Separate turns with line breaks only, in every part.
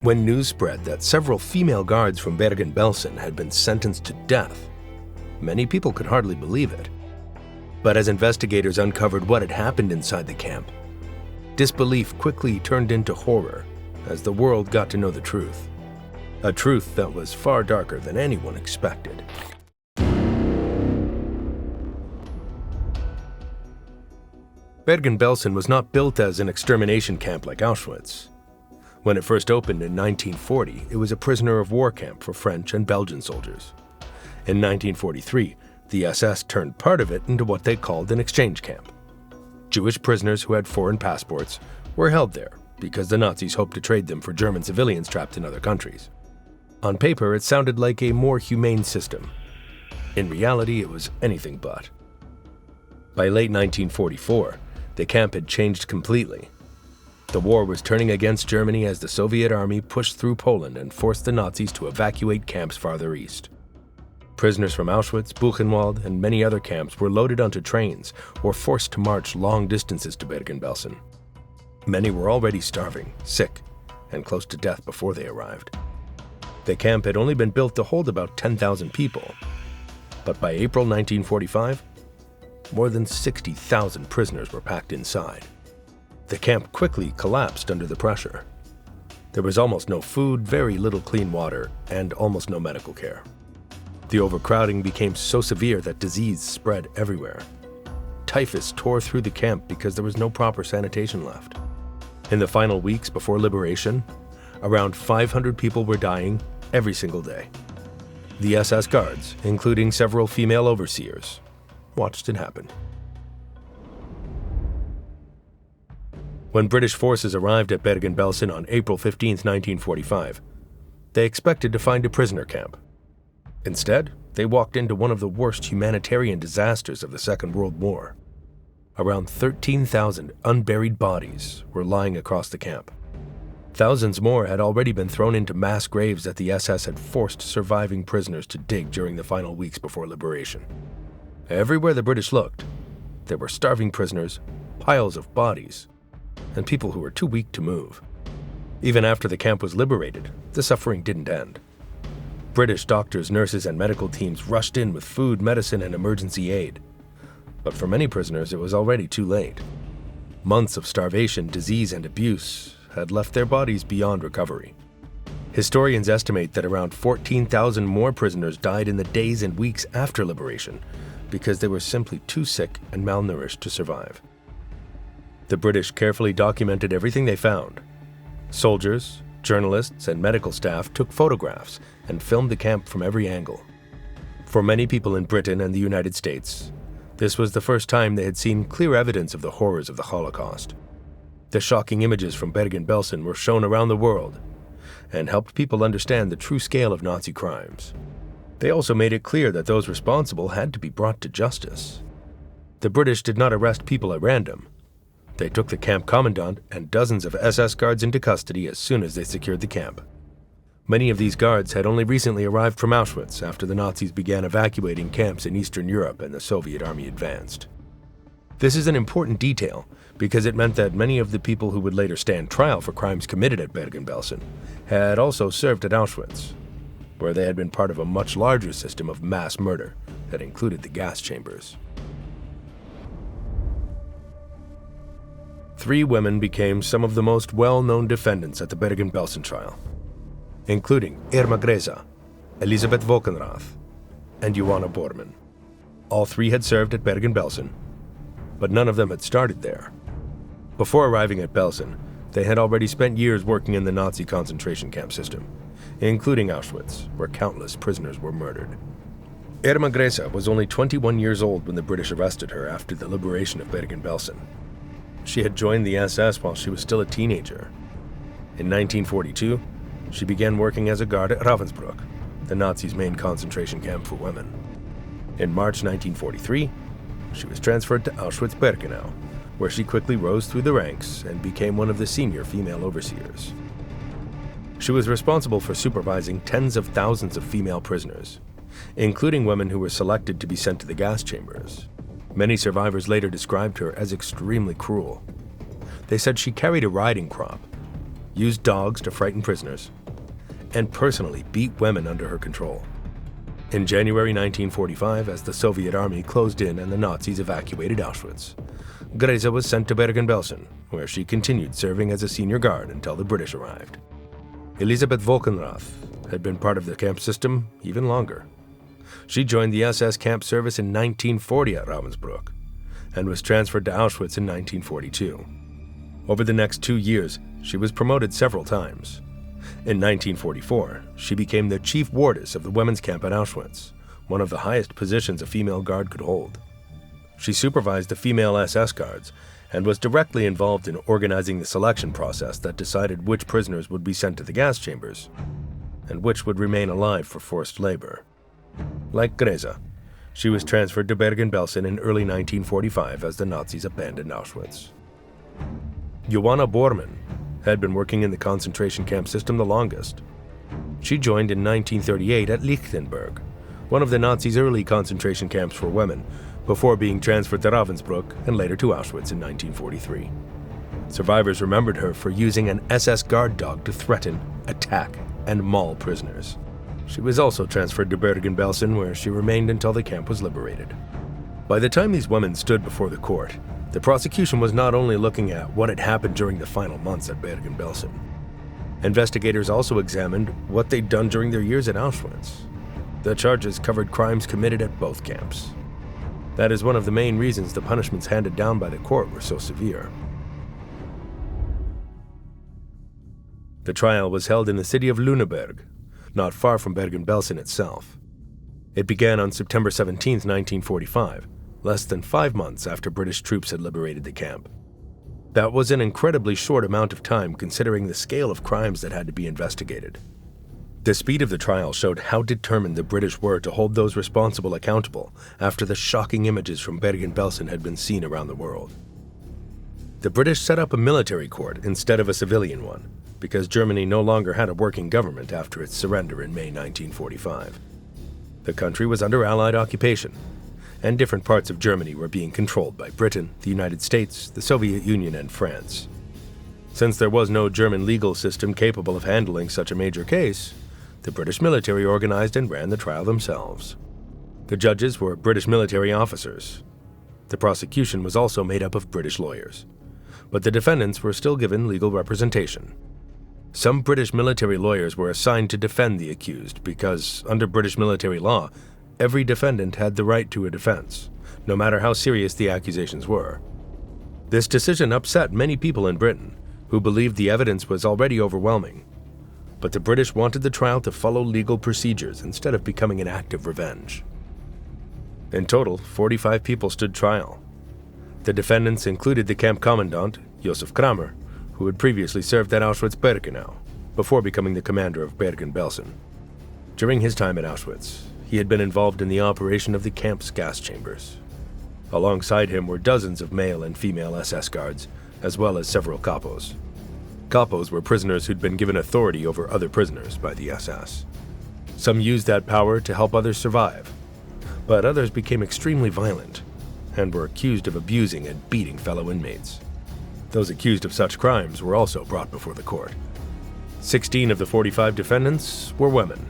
When news spread that several female guards from Bergen-Belsen had been sentenced to death, many people could hardly believe it. But as investigators uncovered what had happened inside the camp, disbelief quickly turned into horror as the world got to know the truth. A truth that was far darker than anyone expected. Bergen-Belsen was not built as an extermination camp like Auschwitz. When it first opened in 1940, it was a prisoner of war camp for French and Belgian soldiers. In 1943, the SS turned part of it into what they called an exchange camp. Jewish prisoners who had foreign passports were held there because the Nazis hoped to trade them for German civilians trapped in other countries. On paper, it sounded like a more humane system. In reality, it was anything but. By late 1944, the camp had changed completely. The war was turning against Germany as the Soviet army pushed through Poland and forced the Nazis to evacuate camps farther east. Prisoners from Auschwitz, Buchenwald, and many other camps were loaded onto trains or forced to march long distances to Bergen-Belsen. Many were already starving, sick, and close to death before they arrived. The camp had only been built to hold about 10,000 people, but by April 1945, more than 60,000 prisoners were packed inside. The camp quickly collapsed under the pressure. There was almost no food, very little clean water, and almost no medical care. The overcrowding became so severe that disease spread everywhere. Typhus tore through the camp because there was no proper sanitation left. In the final weeks before liberation, around 500 people were dying every single day. The SS guards, including several female overseers, watched it happen. When British forces arrived at Bergen-Belsen on April 15, 1945, they expected to find a prisoner camp. Instead, they walked into one of the worst humanitarian disasters of the Second World War. Around 13,000 unburied bodies were lying across the camp. Thousands more had already been thrown into mass graves that the SS had forced surviving prisoners to dig during the final weeks before liberation. Everywhere the British looked, there were starving prisoners, piles of bodies, and people who were too weak to move. Even after the camp was liberated, the suffering didn't end. British doctors, nurses, and medical teams rushed in with food, medicine, and emergency aid. But for many prisoners, it was already too late. Months of starvation, disease, and abuse had left their bodies beyond recovery. Historians estimate that around 14,000 more prisoners died in the days and weeks after liberation because they were simply too sick and malnourished to survive. The British carefully documented everything they found. Soldiers, journalists, and medical staff took photographs and filmed the camp from every angle. For many people in Britain and the United States, this was the first time they had seen clear evidence of the horrors of the Holocaust. The shocking images from Bergen-Belsen were shown around the world and helped people understand the true scale of Nazi crimes. They also made it clear that those responsible had to be brought to justice. The British did not arrest people at random. They took the camp commandant and dozens of SS guards into custody as soon as they secured the camp. Many of these guards had only recently arrived from Auschwitz after the Nazis began evacuating camps in Eastern Europe and the Soviet army advanced. This is an important detail because it meant that many of the people who would later stand trial for crimes committed at Bergen-Belsen had also served at Auschwitz, where they had been part of a much larger system of mass murder that included the gas chambers. 3 women became some of the most well-known defendants at the Bergen-Belsen trial, including Irma Greza, Elisabeth Wokenrath, and Joanna Bormann. All 3 had served at Bergen-Belsen, but none of them had started there. Before arriving at Belsen, they had already spent years working in the Nazi concentration camp system, including Auschwitz, where countless prisoners were murdered. Irma Greza was only 21 years old when the British arrested her after the liberation of Bergen-Belsen. She had joined the SS while she was still a teenager. In 1942, she began working as a guard at Ravensbrück, the Nazis' main concentration camp for women. In March 1943, she was transferred to Auschwitz-Birkenau, where she quickly rose through the ranks and became one of the senior female overseers. She was responsible for supervising tens of thousands of female prisoners, including women who were selected to be sent to the gas chambers. Many survivors later described her as extremely cruel. They said she carried a riding crop, used dogs to frighten prisoners, and personally beat women under her control. In January 1945, as the Soviet army closed in and the Nazis evacuated Auschwitz, Greza was sent to Bergen-Belsen, where she continued serving as a senior guard until the British arrived. Elisabeth Volkenrath had been part of the camp system even longer. She joined the SS camp service in 1940 at Ravensbrück and was transferred to Auschwitz in 1942. Over the next 2 years, she was promoted several times. In 1944, she became the chief wardess of the women's camp at Auschwitz, one of the highest positions a female guard could hold. She supervised the female SS guards and was directly involved in organizing the selection process that decided which prisoners would be sent to the gas chambers and which would remain alive for forced labor. Like Greza, she was transferred to Bergen-Belsen in early 1945 as the Nazis abandoned Auschwitz. Johanna Bormann had been working in the concentration camp system the longest. She joined in 1938 at Lichtenberg, one of the Nazis' early concentration camps for women, before being transferred to Ravensbrück and later to Auschwitz in 1943. Survivors remembered her for using an SS guard dog to threaten, attack, and maul prisoners. She was also transferred to Bergen-Belsen, where she remained until the camp was liberated. By the time these women stood before the court, the prosecution was not only looking at what had happened during the final months at Bergen-Belsen. Investigators also examined what they'd done during their years at Auschwitz. The charges covered crimes committed at both camps. That is one of the main reasons the punishments handed down by the court were so severe. The trial was held in the city of Lüneburg, not far from Bergen-Belsen itself. It began on September 17, 1945, less than 5 months after British troops had liberated the camp. That was an incredibly short amount of time considering the scale of crimes that had to be investigated. The speed of the trial showed how determined the British were to hold those responsible accountable after the shocking images from Bergen-Belsen had been seen around the world. The British set up a military court instead of a civilian one, because Germany no longer had a working government after its surrender in May 1945. The country was under Allied occupation, and different parts of Germany were being controlled by Britain, the United States, the Soviet Union, and France. Since there was no German legal system capable of handling such a major case, the British military organized and ran the trial themselves. The judges were British military officers. The prosecution was also made up of British lawyers, but the defendants were still given legal representation. Some British military lawyers were assigned to defend the accused because, under British military law, every defendant had the right to a defense, no matter how serious the accusations were. This decision upset many people in Britain, who believed the evidence was already overwhelming. But the British wanted the trial to follow legal procedures instead of becoming an act of revenge. In total, 45 people stood trial. The defendants included the camp commandant, Josef Kramer, who had previously served at Auschwitz-Birkenau before becoming the commander of Bergen-Belsen. During his time at Auschwitz, he had been involved in the operation of the camp's gas chambers. Alongside him were dozens of male and female SS guards, as well as several kapos. Kapos were prisoners who'd been given authority over other prisoners by the SS. Some used that power to help others survive, but others became extremely violent and were accused of abusing and beating fellow inmates. Those accused of such crimes were also brought before the court. 16 of the 45 defendants were women.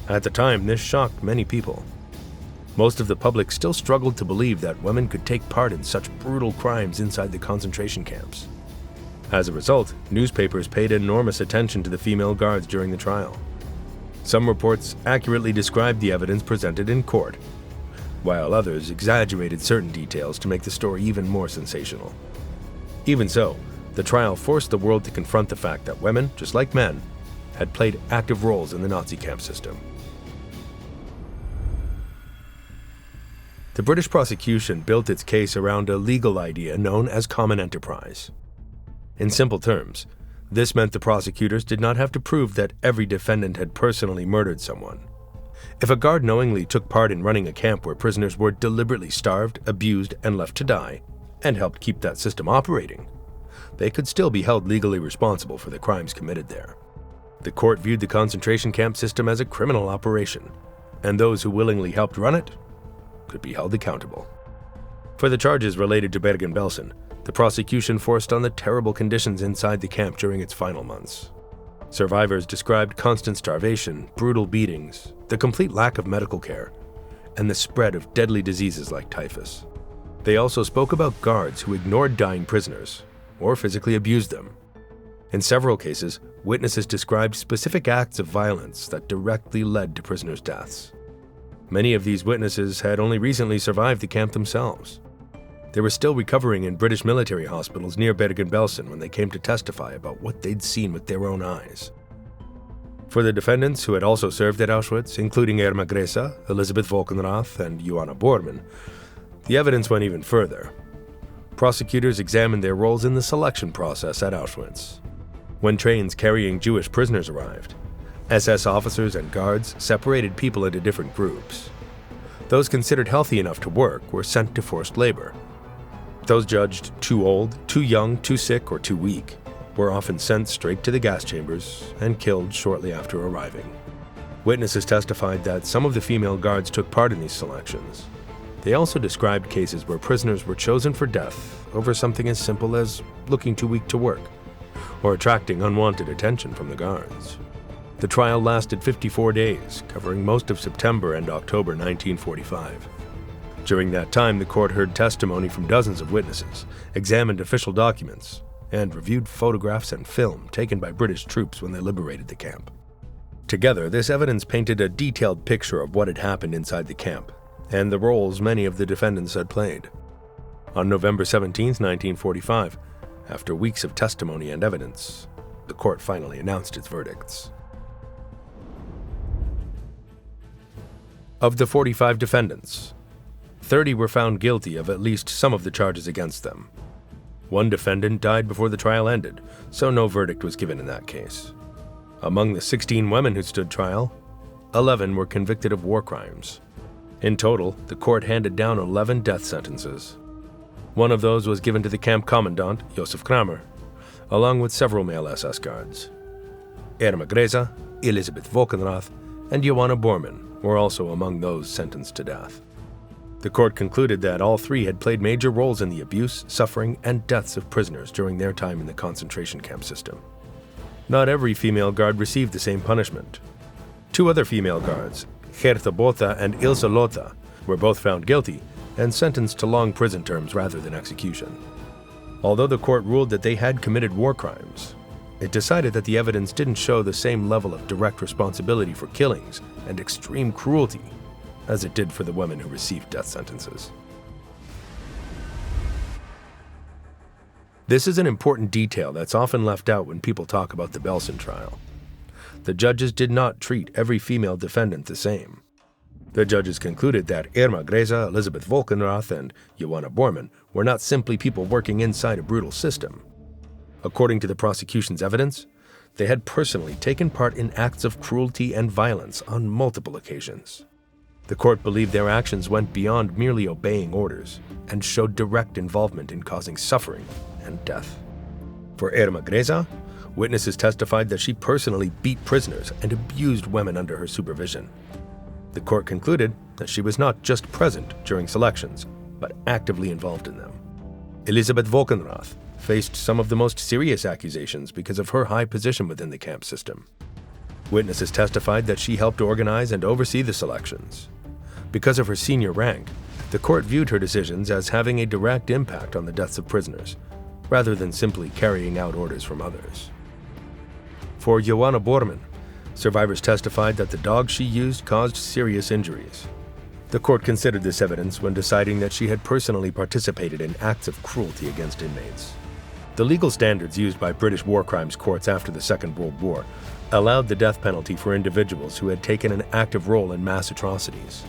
At the time, this shocked many people. Most of the public still struggled to believe that women could take part in such brutal crimes inside the concentration camps. As a result, newspapers paid enormous attention to the female guards during the trial. Some reports accurately described the evidence presented in court, while others exaggerated certain details to make the story even more sensational. Even so, the trial forced the world to confront the fact that women, just like men, had played active roles in the Nazi camp system. The British prosecution built its case around a legal idea known as common enterprise. In simple terms, this meant the prosecutors did not have to prove that every defendant had personally murdered someone. If a guard knowingly took part in running a camp where prisoners were deliberately starved, abused, and left to die, and helped keep that system operating, they could still be held legally responsible for the crimes committed there. The court viewed the concentration camp system as a criminal operation, and those who willingly helped run it could be held accountable. For the charges related to Bergen-Belsen, The prosecution forced on the terrible conditions inside the camp during its final months. Survivors described constant starvation, brutal beatings, the complete lack of medical care, and the spread of deadly diseases like typhus. They also spoke about guards who ignored dying prisoners or physically abused them. In several cases, witnesses described specific acts of violence that directly led to prisoners' deaths. Many of these witnesses had only recently survived the camp themselves. They were still recovering in British military hospitals near Bergen-Belsen when they came to testify about what they'd seen with their own eyes. For the defendants who had also served at Auschwitz, including Irma Gresa, Elisabeth Volkenrath, and Joanna Bormann, the evidence went even further. Prosecutors examined their roles in the selection process at Auschwitz. When trains carrying Jewish prisoners arrived, SS officers and guards separated people into different groups. Those considered healthy enough to work were sent to forced labor. Those judged too old, too young, too sick, or too weak were often sent straight to the gas chambers and killed shortly after arriving. Witnesses testified that some of the female guards took part in these selections. They also described cases where prisoners were chosen for death over something as simple as looking too weak to work or attracting unwanted attention from the guards. The trial lasted 54 days, covering most of September and October 1945. During that time, the court heard testimony from dozens of witnesses, examined official documents, and reviewed photographs and film taken by British troops when they liberated the camp. Together, this evidence painted a detailed picture of what had happened inside the camp and the roles many of the defendants had played. On November 17, 1945, after weeks of testimony and evidence, the court finally announced its verdicts. Of the 45 defendants, 30 were found guilty of at least some of the charges against them. One defendant died before the trial ended, so no verdict was given in that case. Among the 16 women who stood trial, 11 were convicted of war crimes. In total, the court handed down 11 death sentences. One of those was given to the camp commandant, Josef Kramer, along with several male SS guards. Irma Gresa, Elisabeth Volkenrath, and Joanna Bormann were also among those sentenced to death. The court concluded that all three had played major roles in the abuse, suffering, and deaths of prisoners during their time in the concentration camp system. Not every female guard received the same punishment. Two other female guards, Gerta Botha and Ilse Lotha, were both found guilty and sentenced to long prison terms rather than execution. Although the court ruled that they had committed war crimes, it decided that the evidence didn't show the same level of direct responsibility for killings and extreme cruelty as it did for the women who received death sentences. This is an important detail that's often left out when people talk about the Belsen trial. The judges did not treat every female defendant the same. The judges concluded that Irma Gresa, Elisabeth Volkenrath, and Joanna Bormann were not simply people working inside a brutal system. According to the prosecution's evidence, they had personally taken part in acts of cruelty and violence on multiple occasions. The court believed their actions went beyond merely obeying orders and showed direct involvement in causing suffering and death. For Irma Gresa, witnesses testified that she personally beat prisoners and abused women under her supervision. The court concluded that she was not just present during selections, but actively involved in them. Elisabeth Volkenrath faced some of the most serious accusations because of her high position within the camp system. Witnesses testified that she helped organize and oversee the selections. Because of her senior rank, the court viewed her decisions as having a direct impact on the deaths of prisoners, rather than simply carrying out orders from others. For Joanna Bormann, survivors testified that the dog she used caused serious injuries. The court considered this evidence when deciding that she had personally participated in acts of cruelty against inmates. The legal standards used by British war crimes courts after the Second World War allowed the death penalty for individuals who had taken an active role in mass atrocities.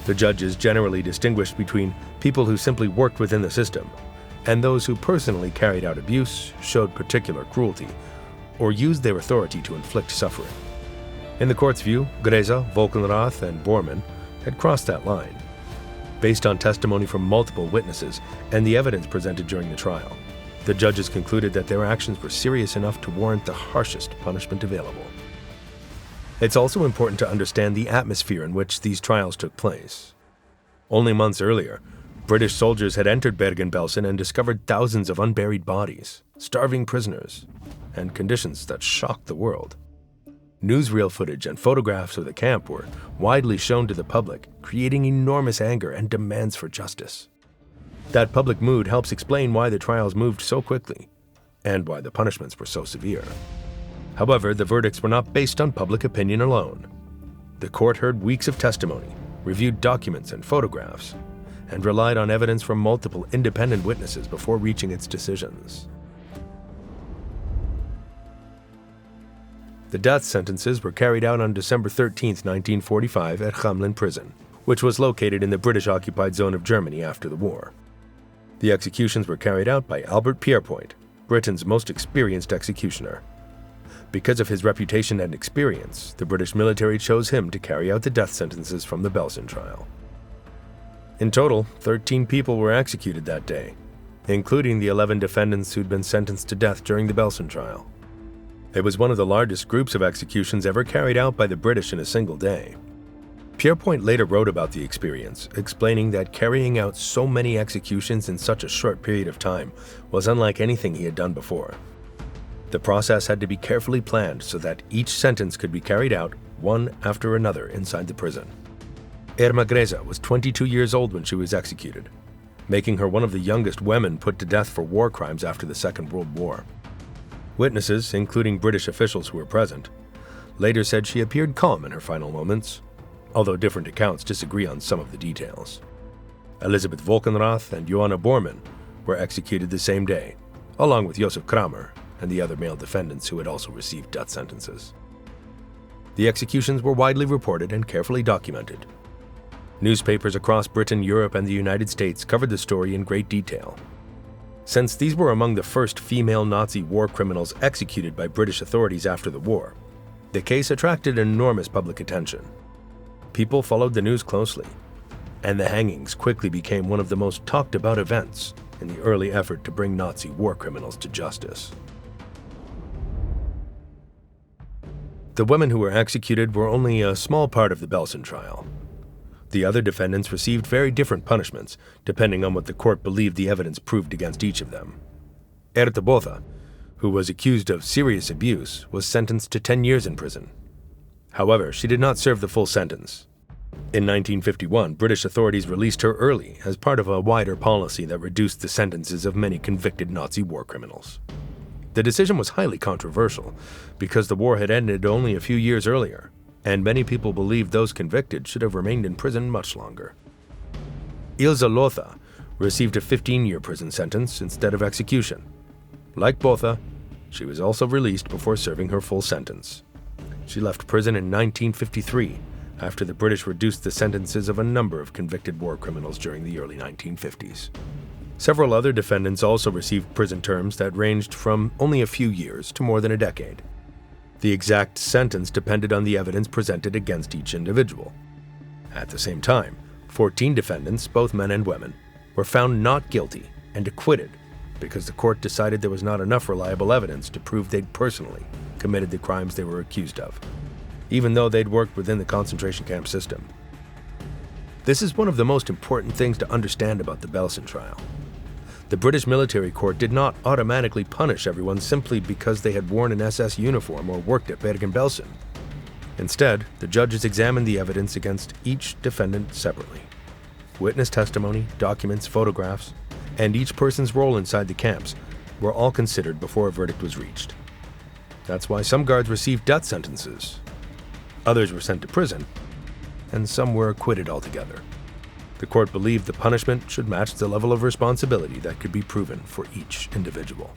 The judges generally distinguished between people who simply worked within the system and those who personally carried out abuse, showed particular cruelty, or used their authority to inflict suffering. In the court's view, Gresa, Volkenrath, and Bormann had crossed that line. Based on testimony from multiple witnesses and the evidence presented during the trial, the judges concluded that their actions were serious enough to warrant the harshest punishment available. It's also important to understand the atmosphere in which these trials took place. Only months earlier, British soldiers had entered Bergen-Belsen and discovered thousands of unburied bodies, starving prisoners, and conditions that shocked the world. Newsreel footage and photographs of the camp were widely shown to the public, creating enormous anger and demands for justice. That public mood helps explain why the trials moved so quickly, and why the punishments were so severe. However, the verdicts were not based on public opinion alone. The court heard weeks of testimony, reviewed documents and photographs, and relied on evidence from multiple independent witnesses before reaching its decisions. The death sentences were carried out on December 13, 1945 at Hamelin prison, which was located in the British-occupied zone of Germany after the war. The executions were carried out by Albert Pierrepoint, Britain's most experienced executioner. Because of his reputation and experience, the British military chose him to carry out the death sentences from the Belsen trial. In total, 13 people were executed that day, including the 11 defendants who'd been sentenced to death during the Belsen trial. It was one of the largest groups of executions ever carried out by the British in a single day. Pierrepoint later wrote about the experience, explaining that carrying out so many executions in such a short period of time was unlike anything he had done before. The process had to be carefully planned so that each sentence could be carried out one after another inside the prison. Irma Greza was 22 years old when she was executed, making her one of the youngest women put to death for war crimes after the Second World War. Witnesses, including British officials who were present, later said she appeared calm in her final moments, although different accounts disagree on some of the details. Elisabeth Volkenrath and Johanna Bormann were executed the same day, along with Josef Kramer and the other male defendants who had also received death sentences. The executions were widely reported and carefully documented. Newspapers across Britain, Europe, and the United States covered the story in great detail. Since these were among the first female Nazi war criminals executed by British authorities after the war, the case attracted enormous public attention. People followed the news closely, and the hangings quickly became one of the most talked about events in the early effort to bring Nazi war criminals to justice. The women who were executed were only a small part of the Belsen trial. The other defendants received very different punishments, depending on what the court believed the evidence proved against each of them. Erta Botha, who was accused of serious abuse, was sentenced to 10 years in prison. However, she did not serve the full sentence. In 1951, British authorities released her early as part of a wider policy that reduced the sentences of many convicted Nazi war criminals. The decision was highly controversial because the war had ended only a few years earlier, and many people believed those convicted should have remained in prison much longer. Ilse Lotha received a 15-year prison sentence instead of execution. Like Botha, she was also released before serving her full sentence. She left prison in 1953 after the British reduced the sentences of a number of convicted war criminals during the early 1950s. Several other defendants also received prison terms that ranged from only a few years to more than a decade. The exact sentence depended on the evidence presented against each individual. At the same time, 14 defendants, both men and women, were found not guilty and acquitted because the court decided there was not enough reliable evidence to prove they'd personally committed the crimes they were accused of, even though they'd worked within the concentration camp system. This is one of the most important things to understand about the Belsen trial. The British military court did not automatically punish everyone simply because they had worn an SS uniform or worked at Bergen-Belsen. Instead, the judges examined the evidence against each defendant separately. Witness testimony, documents, photographs, and each person's role inside the camps were all considered before a verdict was reached. That's why some guards received death sentences, others were sent to prison, and some were acquitted altogether. The court believed the punishment should match the level of responsibility that could be proven for each individual.